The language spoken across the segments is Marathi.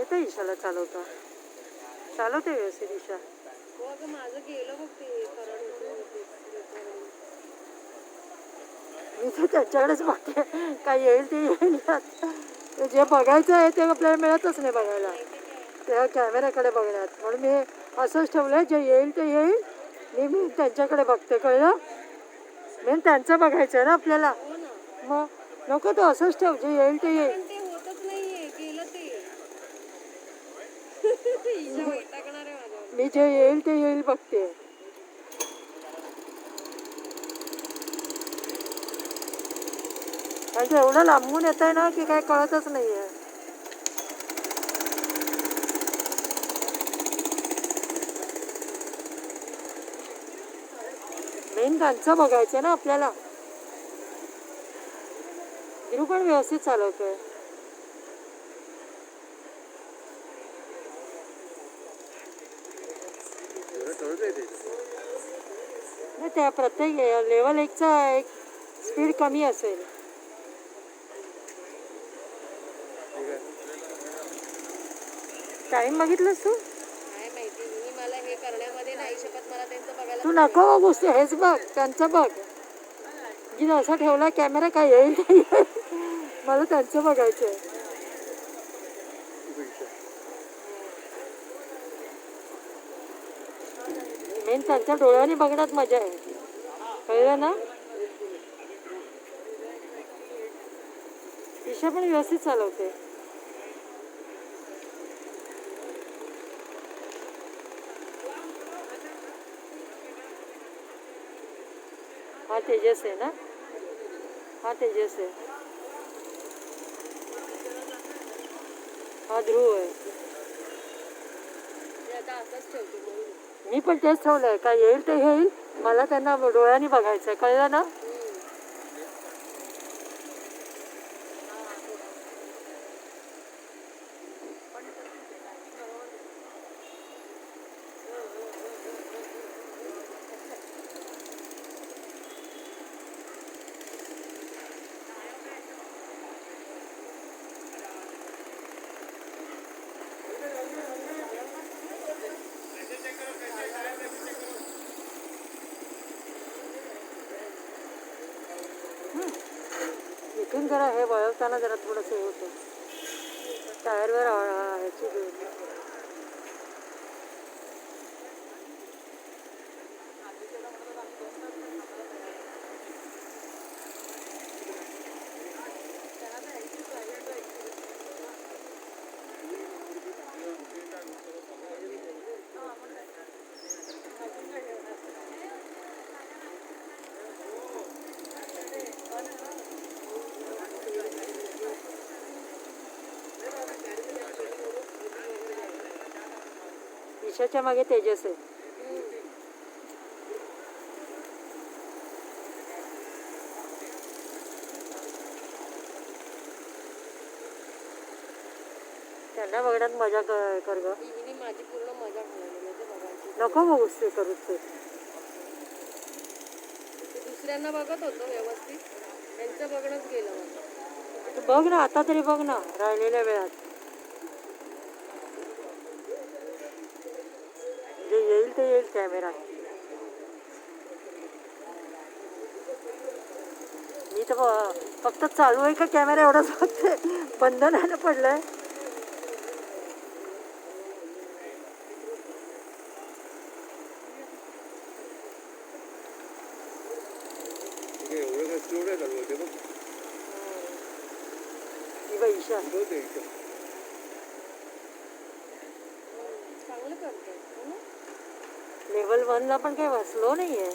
येतं ईशाला चालवता. चालवते व्यवस्थित ईशा. हो अगं माझं गेलं बघ ते मी तर त्यांच्याकडेच बघते, काय येईल ते येईल. जे बघायचं आहे ते आपल्याला मिळतच नाही बघायला, त्या कॅमेऱ्याकडे बघण्यात. म्हणून मी असंच ठेवलं, जे येईल ते येईल, मी त्यांच्याकडे बघते. कळलं? मेन त्यांचं बघायचं आहे ना आपल्याला. मग नको तो असंच ठेव, जे येईल ते येईल. ते होतच नाहीये, गेलं ते. मी जे येईल ते येईल बघते. कारण एवढं लांबून येत आहे ना की काय कळतच नाहीये. मेन त्यांचं बघायचं ना आपल्याला. गिरू पण व्यवस्थित चालवतोय. नाही, त्या प्रत्येक लेवल 1चा एक स्पीड कमी असेल. टाइम बघितलंस तू? काय माहिती, मी मला हे करण्यामध्ये नाही शकत, मला त्यांचं बघायला. तू नको बघूस, हेच बघ, त्यांचं बघ. की असा ठेवला कॅमेरा, काय येईल ते येईल. मला त्यांचं बघायचं आहे. मेन त्यांच्या डोळ्यांनी बघण्यात मजा आहे. कळलं ना? ईशा पण व्यवस्थित चालवते. हा तेजस आहे ना? हा तेजस आहे. हा ध्रुव आहे. आता असंच ठेवतो. मी पण तेच ठेवलंय, काय येईल ते येईल, मला त्यांना डोळ्यांनी बघायचंय. कळलं ना? इथून जरा हे वळवताना जरा थोडंसं हे होतं, टायरवर ह्याची ईशाच्या मागे तेजस आहे. त्यांना बघण्यात मजा कर ग. माझी पूर्ण मजा बघायची. नको बघूस ते करूच ते. दुसऱ्यांना बघत होतो व्यवस्थित, त्यांचं बघणंच गेलं माझं. बघ ना, आता तरी बघ ना राहिलेल्या वेळात. जे येईल ते येईल कॅमेरा. मी तर फक्त चालू आहे का कॅमेरा एवढंच बघते. बंद नाही ना पडलंय. ईशा चांगलं करते. लेवल 1ला पण काही वाचलो नाहीये.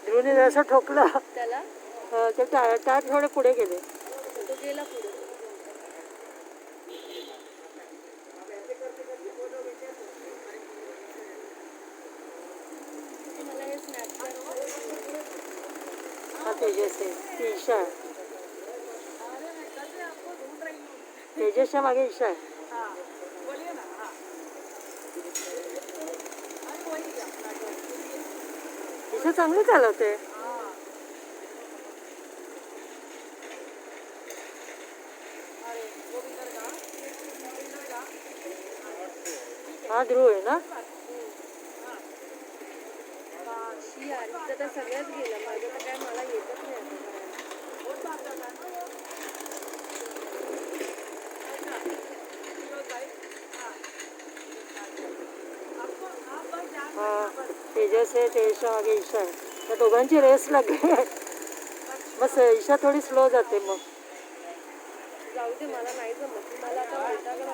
ध्रुवने जसं ठोकलं त्याला, ते टायर थोडे पुढे गेले. तो गेला पुढे. मला हे हा तेजस आहे, ती ईशा आहे. तेजसच्या मागे ईशा आहे. ईशा चांगली चालवते. हा ध्रुव आहे ना. शी आली तर सगळ्याच गेलं माझं तर काय मला येतच नाही आता करायला. हा तेजस आहे, तेजसच्या मागे ईशा आहे. त्या दोघांची रेस लागली. मग ईशा थोडी स्लो जाते मग. जाऊ दे मला नाही जमत मला आता वैतागला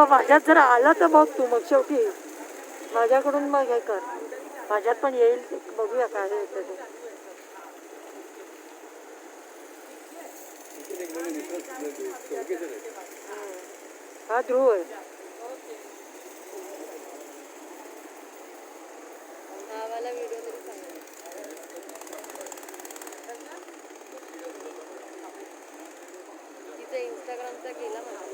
माझ्यात जर आलं तर बघ तू मग शेवटी माझ्याकडून मग हे कर. माझ्यात पण येईल बघूया काय येतं ते. हा ध्रुव आहे. नावाला व्हिडिओ तरी चांगला तिचा इंस्टाग्रामचा गेला मला.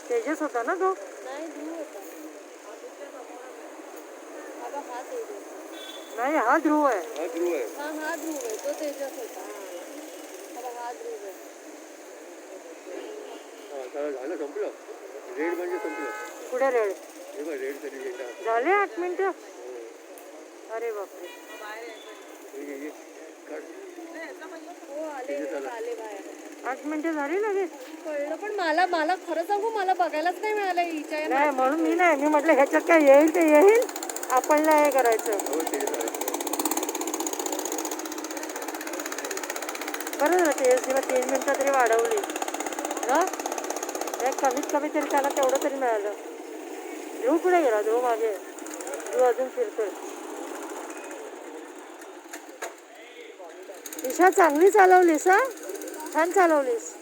तेजस होता ना तो. नाही ध्रुव होता. अगं हा तेजस. नाही हा ध्रुव आहे. हा ध्रुव आहे तो तेजस होता. अगं हा ध्रुव आहे. झालं संपलं. रेड म्हणजे संपलं. पुढे रेड रेड तरी झाले 8 मिनिटं. अरे बापरे. हो आले बाहेर. 8 मिनिटं झाली लगेच. कळलं पण मला खरं सांगू मला बघायलाच नाही मिळालं हिच्या या नाही म्हणून मी म्हटलं ह्याच्यात काय येईल ते येईल आपण हे करायचं. बरं झालं तेजस्वीला 3 मिनिटं तरी वाढवली ना. कमीत कमी तरी त्याला तेवढं तरी मिळालं. ध्रुव कुठे गेला. ध्रुव मागे. ध्रुव अजून फिरतोय. ईशा चांगली चालवलीस हा. छान चालवलीस.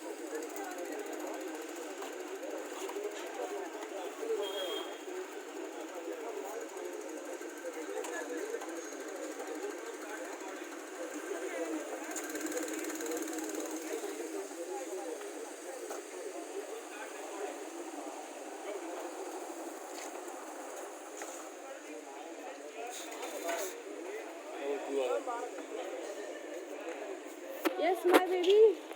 Yes, my baby.